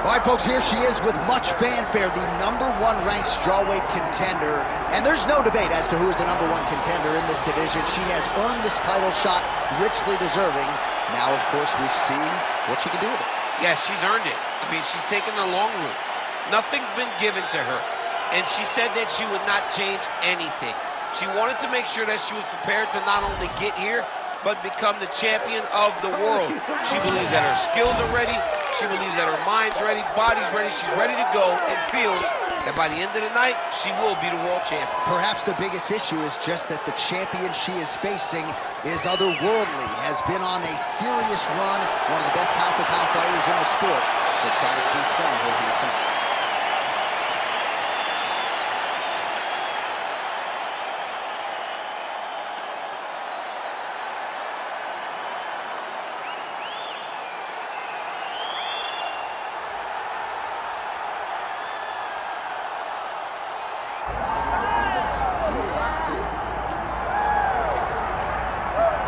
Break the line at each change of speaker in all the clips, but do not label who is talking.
All right, folks, here she is with much fanfare, the #1 ranked strawweight contender. And there's no debate as to who is the #1 contender in this division. She has earned this title shot, richly deserving. Now, of course, we see what she can do with it.
Yes, she's earned it. I mean, she's taken the long route. Nothing's been given to her. And she said that she would not change anything. She wanted to make sure that she was prepared to not only get here, but become the champion of the world. She believes that her skills are ready. She believes that her mind's ready, body's ready. She's ready to go and feels that by the end of the night, she will be the world champion.
Perhaps the biggest issue is just that the champion she is facing is otherworldly, has been on a serious run, one of the best pound-for-pound fighters in the sport. She'll try to dethrone her here tonight.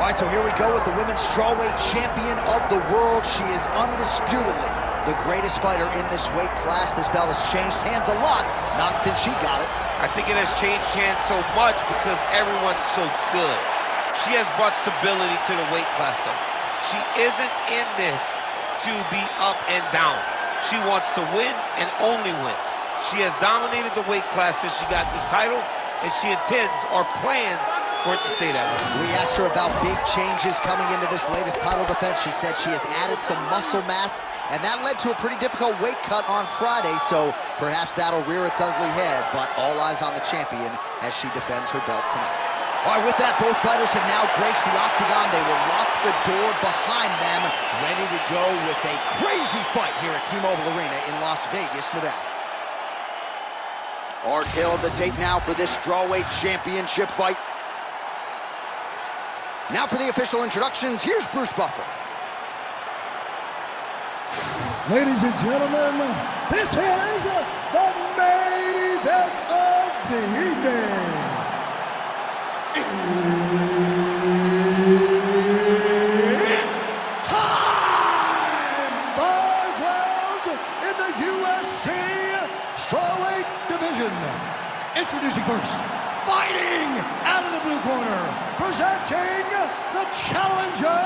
All right, so here we go with the women's strawweight champion of the world. She is undisputedly the greatest fighter in this weight class. This belt has changed hands a lot, not since she got it.
I think it has changed hands so much because everyone's so good. She has brought stability to the weight class, though. She isn't in this to be up and down. She wants to win and only win. She has dominated the weight class since she got this title, and she intends or plans for it to stay that way.
We asked her about big changes coming into this latest title defense. She said she has added some muscle mass, and that led to a pretty difficult weight cut on Friday, so perhaps that'll rear its ugly head, but all eyes on the champion as she defends her belt tonight. All right, with that, both fighters have now graced the octagon. They will lock the door behind them, ready to go with a crazy fight here at T-Mobile Arena in Las Vegas, Nevada. Our tale of the tape now for this strawweight championship fight. Now for the official introductions, here's Bruce Buffer.
Ladies and gentlemen, this is the main event of the evening. It's time! 5 rounds in the UFC strawweight division. Introducing first, fighting out of the blue corner, presenting the challenger,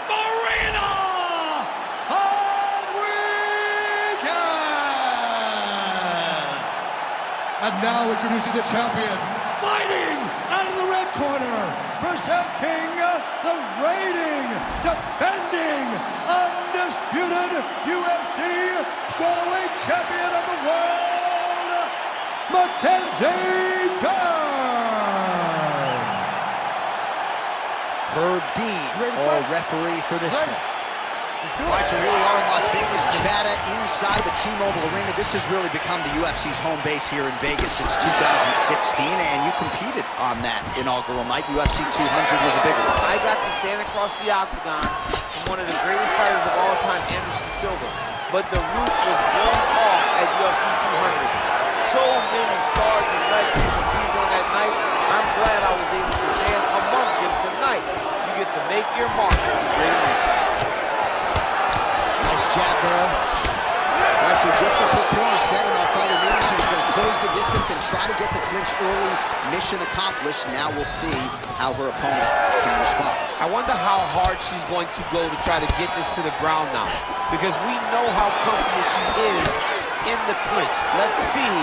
Marina! And now introducing the champion, fighting out of the red corner, presenting the reigning, defending, undisputed UFC strawweight champion of the world, Mackenzie Dern.
Herb Dean, our referee for this one. All right, so here we are in Las Vegas, Nevada, inside the T-Mobile Arena. This has really become the UFC's home base here in Vegas since 2016, and you competed on that inaugural night. UFC 200 was a big one.
I got to stand across the octagon from one of the greatest fighters of all time, Anderson Silva. But the roof was blown off at UFC 200. So many stars and legends competed on that night. I'm glad I was able to stand amongst them tonight. You get to make your mark on this great event.
Nice jab there. All right, so just as her corner said in our fighter meeting, she was going to close the distance and try to get the clinch early. Mission accomplished. Now we'll see how her opponent can respond.
I wonder how hard she's going to go to try to get this to the ground now, because we know how comfortable she is in the clinch. Let's see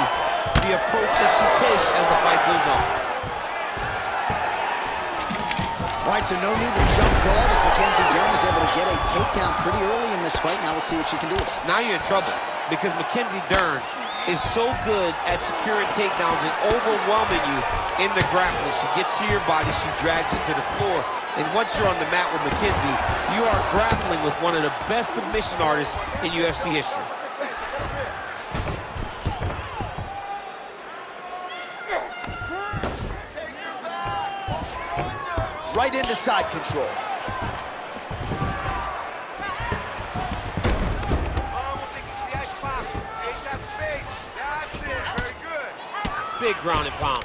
the approach that she takes as the fight goes on.
All right, so no need to jump guard as Mackenzie Dern is able to get a takedown pretty early in this fight. Now we'll see what she can do.
Now you're in trouble because Mackenzie Dern is so good at securing takedowns and overwhelming you in the grappling. She gets to your body, she drags you to the floor, and once you're on the mat with Mackenzie, you are grappling with one of the best submission artists in UFC history.
Right into side control.
Big ground and pound.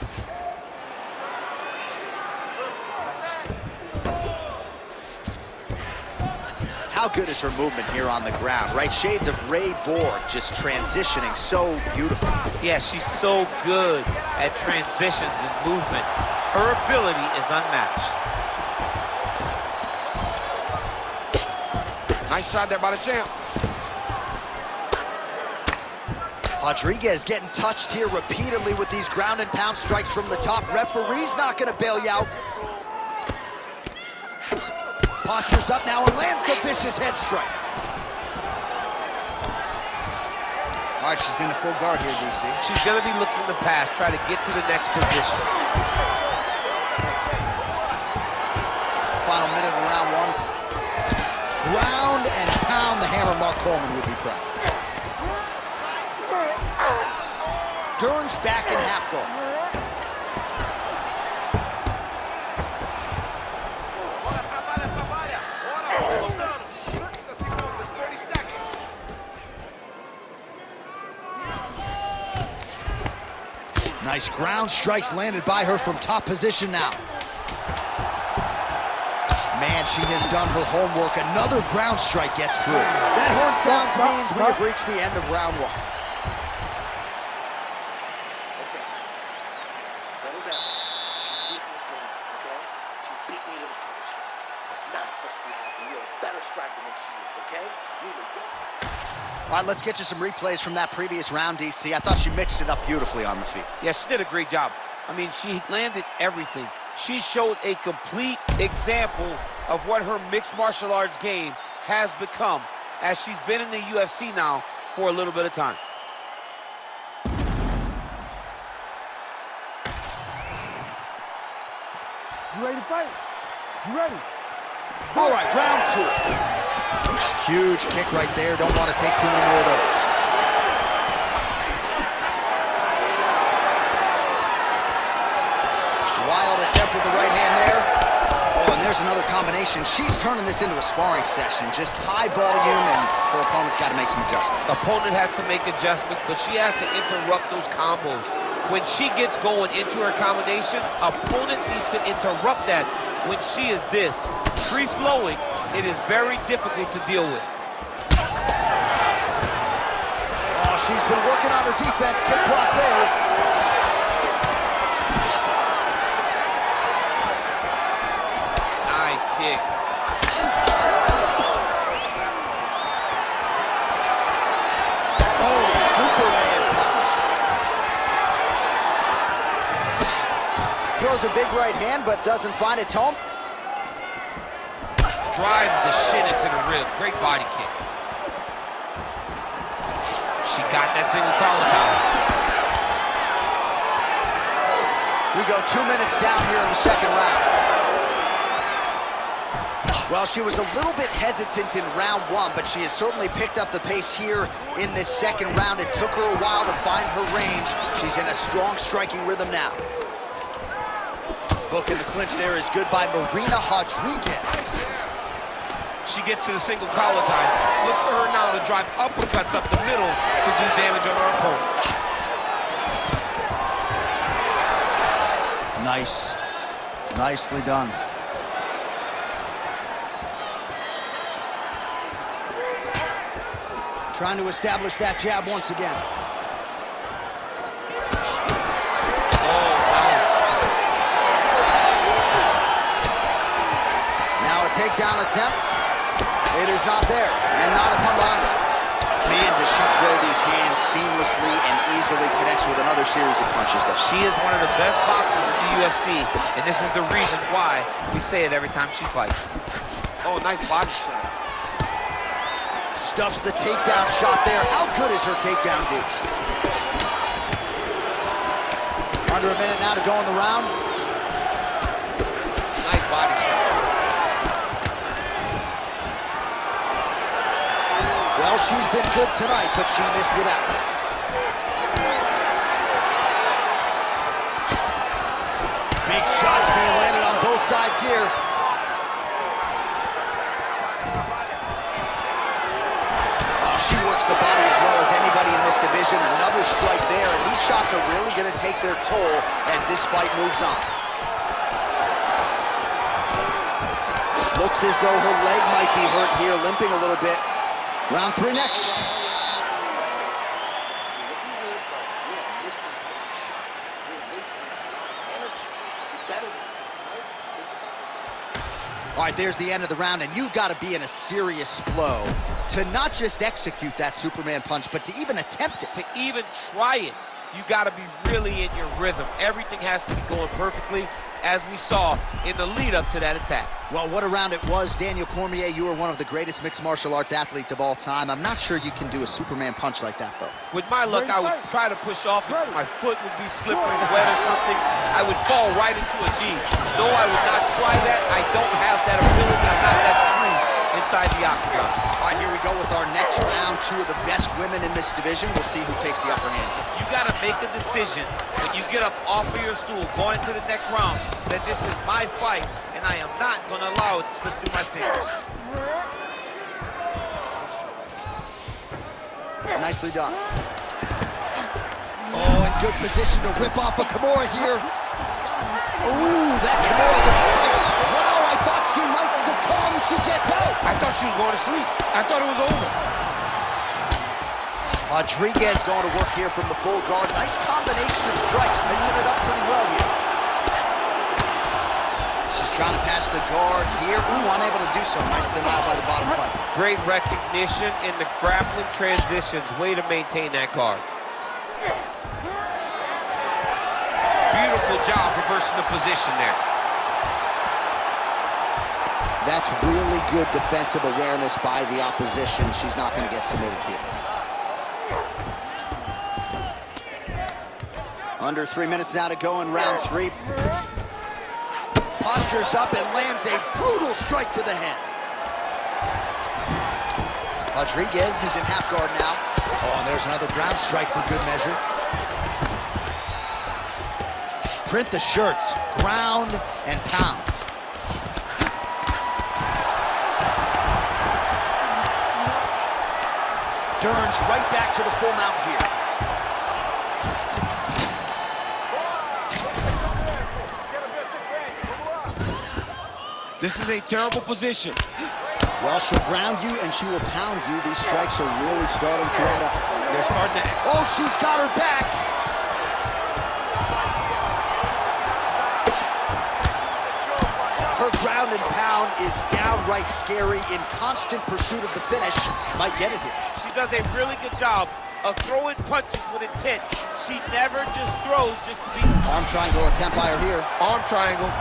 How good is her movement here on the ground, right? Shades of Ray Borg, just transitioning so beautiful.
Yeah, she's so good at transitions and movement. Her ability is unmatched. Nice shot there by the champ.
Rodriguez getting touched here repeatedly with these ground and pound strikes from the top. Referee's not going to bail you out. Postures up now and lands the vicious head strike. All right, she's in the full guard here, DC.
She's going to be looking to pass, try to get to the next position.
Final minute of round one. Ground and pound, the hammer Mark Coleman would be proud. Dern's back in half guard. Nice ground strikes landed by her from top position now. Man, she has done her homework. Another ground strike gets through. That horn sounds means we have reached the end of round one.
Okay, settle down. She's beating this thing, okay? She's beating you to the punch. It's not supposed to be happening. You're a better striker than she is, okay?
All right, let's get you some replays from that previous round, DC. I thought she mixed it up beautifully on the feet.
Yeah, she did a great job. I mean, she landed everything. She showed a complete example of what her mixed martial arts game has become as she's been in the UFC now for a little bit of time.
You ready to fight? You ready?
All right, round two. Huge kick right there. Don't want to take too many more of those. Wild attempt with the right hand there. Oh, and there's another combination. She's turning this into a sparring session. Just high volume, and her opponent's got to make some adjustments.
Opponent has to make adjustments, but she has to interrupt those combos. When she gets going into her combination, opponent needs to interrupt that. When she is this free-flowing, it is very difficult to deal with.
Oh, she's been working on her defense. Kick block there.
Nice kick.
Oh, Superman punch. Throws a big right hand, but doesn't find its home.
Drives the shin into the rib. Great body kick. She got that single collar tie.
We go 2 minutes down here in the second round. Well, she was a little bit hesitant in round one, but she has certainly picked up the pace here in this second round. It took her a while to find her range. She's in a strong striking rhythm now. Hook in the clinch there is good by Marina Rodriguez.
She gets to the single collar tie. Look for her now to drive uppercuts up the middle to do damage on her opponent.
Nice. Nicely done. Trying to establish that jab once again.
Oh, nice.
Now a takedown attempt. It is not there, and not a ton behind it. Man, does she throw these hands seamlessly and easily, connects with another series of punches.
She is one of the best boxers in the UFC, and this is the reason why we say it every time she fights. Oh, nice body shot.
Stuffs the takedown shot there. How good is her takedown D? Under a minute now to go in the round.
Nice body shot.
Well, she's been good tonight, but she missed without. Big shots being landed on both sides here. Oh, she works the body as well as anybody in this division. Another strike there, and these shots are really going to take their toll as this fight moves on. Looks as though her leg might be hurt here. limping a little bit. Round 3 next.
You're looking good, but you are missing a lot of shots. You're wasting a lot of energy. You're better than this, all right? Think about it.
All right, there's the end of the round, and you've got to be in a serious flow to not just execute that Superman punch, but to even attempt it.
To even try it, you got to be really in your rhythm. Everything has to be going perfectly, as we saw in the lead-up to that attack.
Well, what a round it was. Daniel Cormier, you are one of the greatest mixed martial arts athletes of all time. I'm not sure you can do a Superman punch like that, though.
With my luck, I would try to push off. If my foot would be slippery wet or something, I would fall right into a knee. No, I would not try that. I don't have that ability. I'm not that free inside the octagon.
All right, here we go with our next round. 2 of the best women in this division. We'll see who takes the upper hand.
You got to make a decision when you get up off of your stool going to the next round that this is my fight, and I am not going to allow it to slip through my fingers.
Nicely done. Oh, in good position to rip off a Kimura here. Ooh, that Kimura looks tight. Wow, I thought she might succumb. She gets out.
I thought she was going to sleep. I thought it was over.
Rodriguez going to work here from the full guard. Nice combination of strikes, mixing it up pretty well here. She's trying to pass the guard here. Ooh, unable to do so. Nice denial by the bottom fighter.
Great recognition in the grappling transitions. Way to maintain that guard. Beautiful job reversing the position there.
That's really good defensive awareness by the opposition. She's not going to get submitted here. Under 3 minutes now to go in round 3. Postures up and lands a brutal strike to the head. Rodriguez is in half guard now. Oh, and there's another ground strike for good measure. Print the shirts, ground and pound. Dern's right back to the full mount here.
This is a terrible position.
Well, she'll ground you and she will pound you. These strikes are really starting to add up.
They're starting to...
Oh, she's got her back. Her ground and pound is downright scary. In constant pursuit of the finish. Might get it here.
She does a really good job of throwing punches with intent. She never just throws just to be...
Arm triangle attempt by her here.
Arm triangle.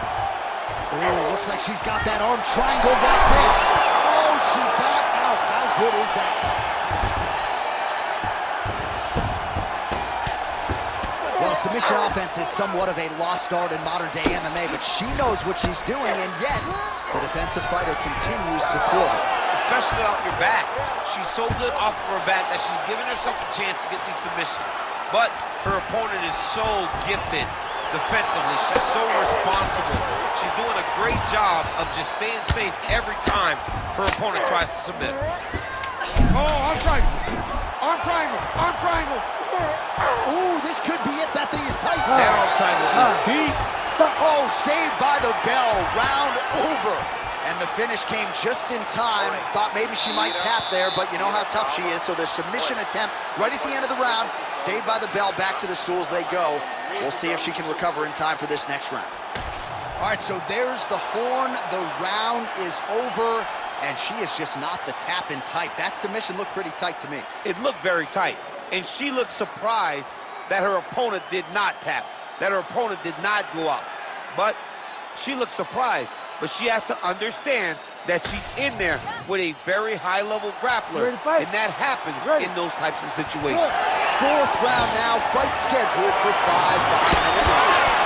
Oh, looks like she's got that arm triangle locked in. Oh, she got out. How good is that? Well, submission offense is somewhat of a lost art in modern-day MMA, but she knows what she's doing, and yet the defensive fighter continues to throw her.
Especially off your back. She's so good off of her back that she's giving herself a chance to get these submissions. But her opponent is so gifted defensively. She's so responsible. She's doing a great job of just staying safe every time her opponent tries to submit her. Oh, arm triangle. Arm triangle. Arm triangle.
Ooh, this could be it. That thing is tight.
That arm triangle is deep.
Oh, saved by the bell. Round over. And the finish came just in time. Thought maybe she might tap there, but you know how tough she is. So the submission attempt right at the end of the round. Saved by the bell. Back to the stools they go. We'll see if she can recover in time for this next round. All right, so there's the horn. The round is over, and she is just not the tap-in type. That submission looked pretty tight to me.
It looked very tight, and she looked surprised that her opponent did not tap, that her opponent did not go out. But she looked surprised, but she has to understand that she's in there with a very high-level grappler, and that happens in those types of situations.
4th round now, fight scheduled for 5 5-minute rounds.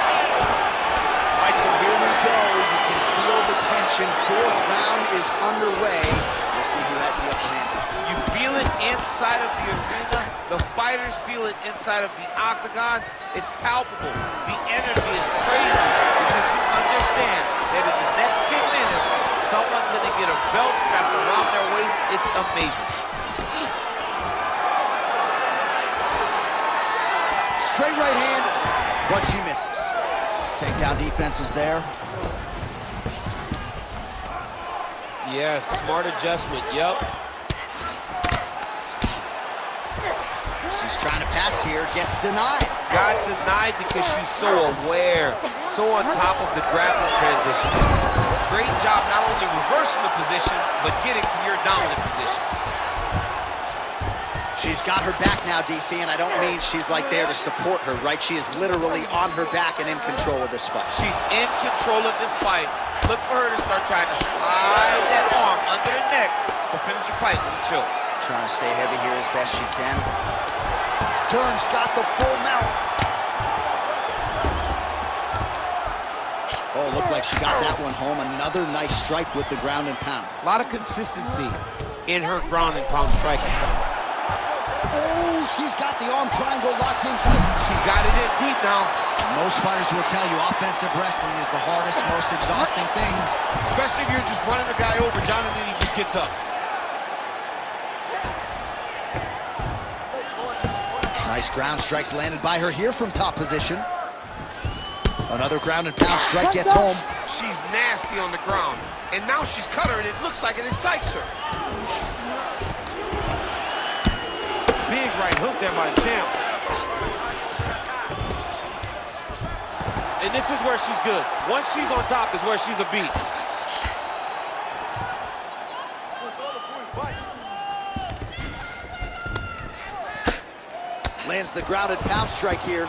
All right, so here we go. You can feel the tension. 4th round is underway. We'll see who has the upper hand.
You feel it inside of the arena. The fighters feel it inside of the octagon. It's palpable. The energy is crazy because you understand that in the next 10 minutes, someone's going to get a belt strapped around their waist. It's amazing.
Straight right hand, but she misses. Takedown defense is there.
Yes, smart adjustment, yep.
She's trying to pass here, gets denied.
Got denied because she's so aware, so on top of the grappling transition. Great job not only reversing the position, but getting to your dominant position.
She's got her back now, DC, and I don't mean she's like there to support her, right? She is literally on her back and in control of this fight.
She's in control of this fight. Look for her to start trying to slide that arm under the neck to finish the fight with a choke.
Trying to stay heavy here as best she can. Dern's got the full mount. Oh, looked like she got that one home. Another nice strike with the ground and pound.
A lot of consistency in her ground and pound striking.
Oh, she's got the arm triangle locked in tight.
She's got it in deep now.
Most fighters will tell you offensive wrestling is the hardest, most exhausting thing.
Especially if you're just running the guy over, John, and then he just gets up.
Nice ground strikes landed by her here from top position. Another ground and pound strike gets home.
She's nasty on the ground. And now she's cut her, and it looks like it excites her. Big right hook there by the champ. And this is where she's good. Once she's on top is where she's a beast.
Lands the grounded pound strike here.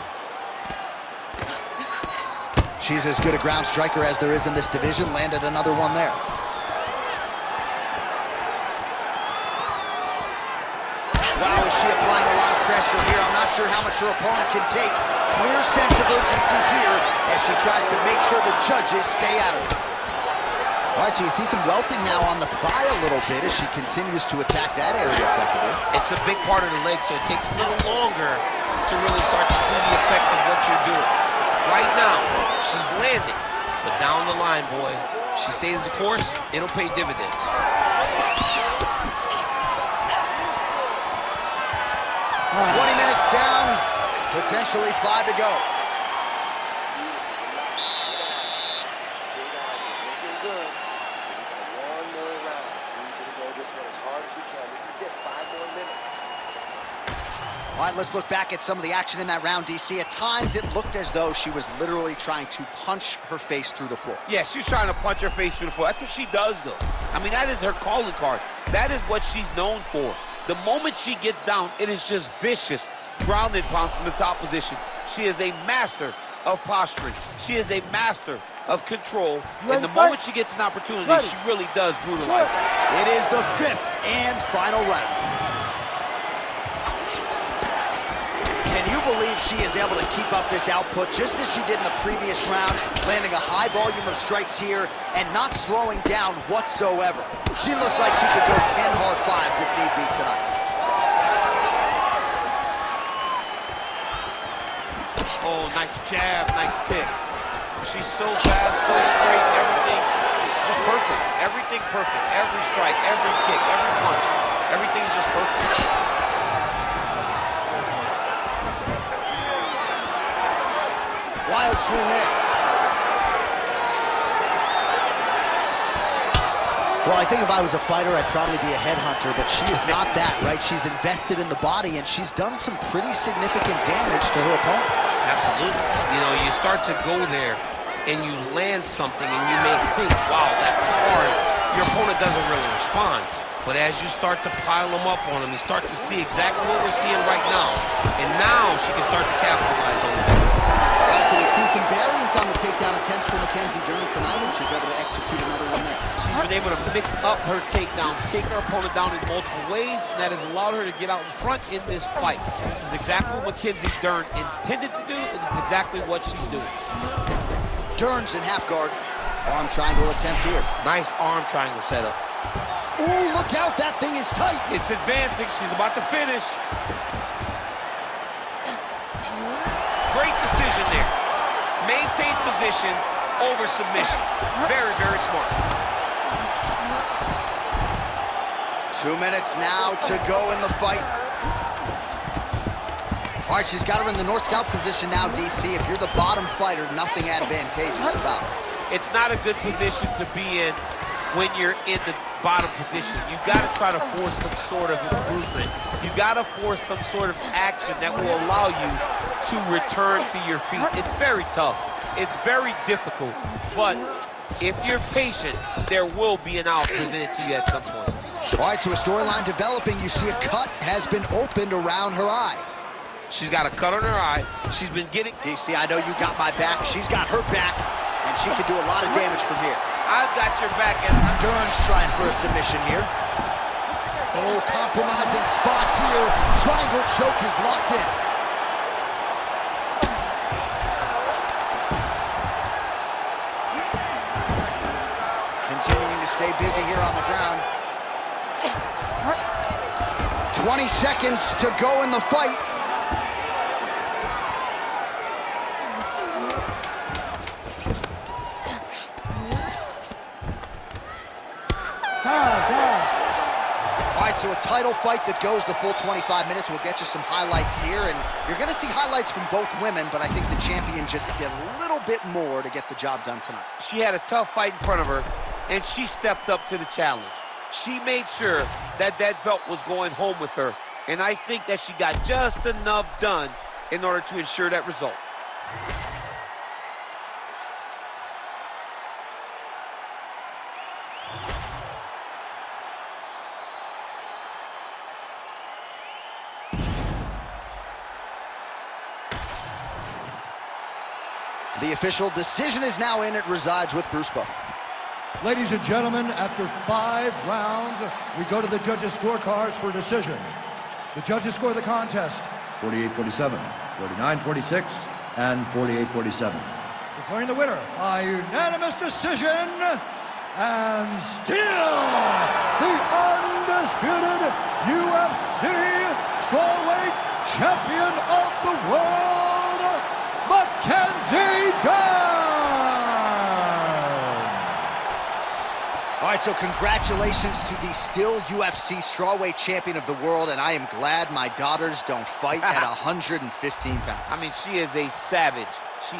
She's as good a ground striker as there is in this division. Landed another one there. Wow, is she applying a lot of pressure here? I'm not sure how much her opponent can take. Clear sense of urgency here as she tries to make sure the judges stay out of it. All right, so you see some welting now on the thigh a little bit as she continues to attack that area effectively.
It's a big part of the leg, so it takes a little longer to really start to see the effects of what you're doing. Right now, she's landing, but down the line, boy, she stays the course, it'll pay dividends.
20 minutes down, potentially 5 to go. All right, let's look back at some of the action in that round, DC. At times, it looked as though she was literally trying to punch her face through the floor.
Yeah, she's trying to punch her face through the floor. That's what she does, though. I mean, that is her calling card. That is what she's known for. The moment she gets down, it is just vicious ground and pound from the top position. She is a master of posturing. She is a master of control. And the moment she gets an opportunity, she really does brutalize her.
It is the 5th and final round. Can you believe she is able to keep up this output just as she did in the previous round, landing a high volume of strikes here and not slowing down whatsoever? She looks like she could go 10 hard fives if need be tonight.
Oh, nice jab, nice stick. She's so fast, so straight, everything just perfect. Everything perfect. Every strike, every kick, every punch, everything's just perfect.
Wild swing there. Well, I think if I was a fighter, I'd probably be a headhunter, but she is not that, right? She's invested in the body, and she's done some pretty significant damage to her opponent.
Absolutely. You know, you start to go there, and you land something, and you may think, wow, that was hard. Your opponent doesn't really respond. But as you start to pile them up on him, you start to see exactly what we're seeing right now. And now she can start to capitalize on it.
Right, so we've seen some variance on the takedown attempts for Mackenzie Dern tonight, and she's able to execute another one there.
She's been able to mix up her takedowns, take her opponent down in multiple ways, and that has allowed her to get out in front in this fight. This is exactly what Mackenzie Dern intended to do, and it's exactly what she's doing.
Dern's in half guard. Arm triangle attempt here.
Nice arm triangle setup.
Oh, look out, that thing is tight.
It's advancing, she's about to finish. Great decision there. Maintain position over submission. Very, very smart.
2 minutes now to go in the fight. All right, she's got her in the north-south position now, DC. If you're the bottom fighter, nothing advantageous about it.
It's not a good position to be in when you're in the bottom position. You've got to try to force some sort of improvement. You've got to force some sort of action that will allow you to return to your feet. It's very tough. It's very difficult. But if you're patient, there will be an out presented to you at some point.
All right, so a storyline developing. You see a cut has been opened around her eye.
She's got a cut on her eye. She's been getting...
DC, I know you got my back. She's got her back, and she could do a lot of damage from here.
I've got your back. And
Dern's trying for a submission here. Oh, compromising spot here. Triangle choke is locked in. Continuing to stay busy here on the ground. 20 seconds to go in the fight. All right, so a title fight that goes the full 25 minutes. We'll get you some highlights here, and you're going to see highlights from both women, but I think the champion just did a little bit more to get the job done tonight.
she had a tough fight in front of her, and she stepped up to the challenge. She made sure that that belt was going home with her, and I think that she got just enough done in order to ensure that result.
The official decision is now in. It resides with Bruce Buffer.
Ladies and gentlemen, after 5 rounds, we go to the judges' scorecards for decision. The judges score the contest 48-47, 49-46, and 48-47. Declaring the winner by unanimous decision, and still the undisputed UFC strawweight champion of the world, Mackenzie Dern!
All right, so congratulations to the still UFC strawweight champion of the world, and I am glad my daughters don't fight at 115 pounds.
I mean, she is a savage. She